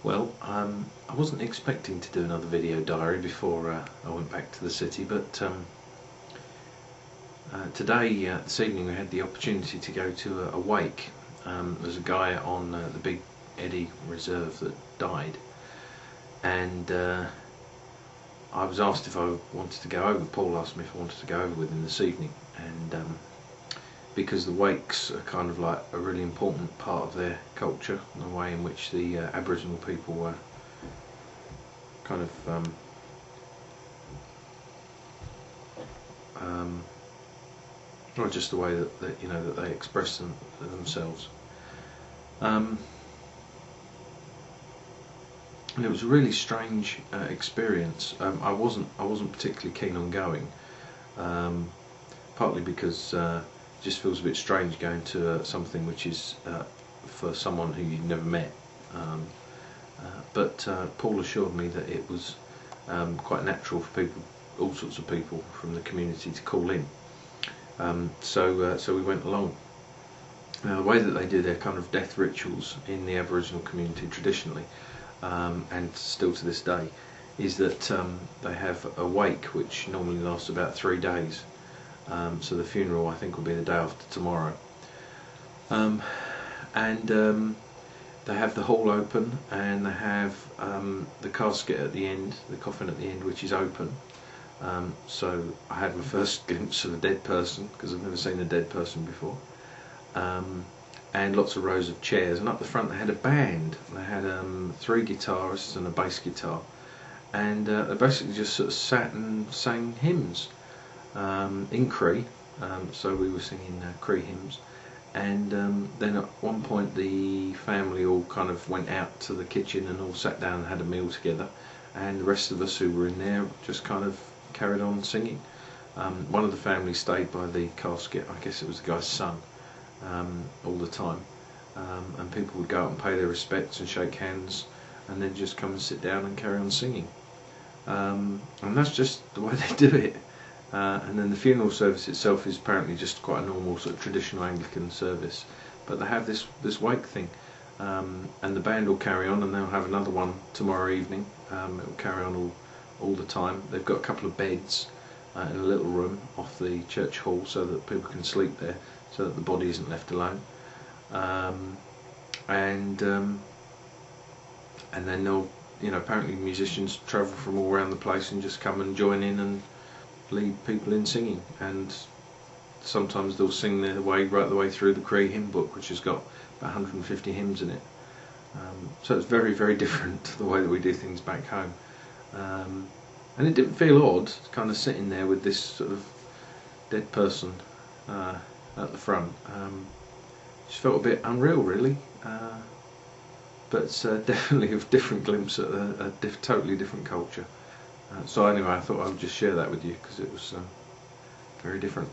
Well, I wasn't expecting to do another video diary before I went back to the city, but today, this evening, we had the opportunity to go to a wake. There's a guy on the Big Eddy Reserve that died, and I was asked if I wanted to go over. Paul asked me if I wanted to go over with him this evening, and because the wakes are kind of like a really important part of their culture, and the way in which the Aboriginal people were kind of not just the way that you know that they express themselves. And it was a really strange experience. I wasn't particularly keen on going, partly because it just feels a bit strange going to something which is for someone who you've never met. But Paul assured me that it was quite natural for people, all sorts of people from the community, to call in. So we went along. Now, the way that they do their kind of death rituals in the Aboriginal community traditionally, and still to this day, is that they have a wake which normally lasts about 3 days. So the funeral, I think, will be the day after tomorrow. They have the hall open, and they have the casket at the end, the coffin at the end, which is open. So I had my first glimpse of a dead person, because I've never seen a dead person before. And lots of rows of chairs, and up the front they had a band. They had 3 guitarists and a bass guitar, and they basically just sort of sat and sang hymns in Cree. So we were singing Cree hymns, and then at one point the family all kind of went out to the kitchen and all sat down and had a meal together, and the rest of us who were in there just kind of carried on singing. One of the family stayed by the casket, I guess it was the guy's son, all the time, and people would go out and pay their respects and shake hands, and then just come and sit down and carry on singing. And that's just the way they do it. And then the funeral service itself is apparently just quite a normal sort of traditional Anglican service, but they have this wake thing, and the band will carry on, and they'll have another one tomorrow evening. It will carry on all the time. They've got a couple of beds in a little room off the church hall so that people can sleep there, so that the body isn't left alone. And then they'll, apparently musicians travel from all around the place and just come and join in and lead people in singing. And sometimes they'll sing their way right the way through the Cree hymn book, which has got about 150 hymns in it. So it's very, very different to the way that we do things back home. And it didn't feel odd, kind of sitting there with this sort of dead person at the front. Just felt a bit unreal, really. But definitely a different glimpse at a totally different culture. So anyway, I thought I would just share that with you, because it was very different.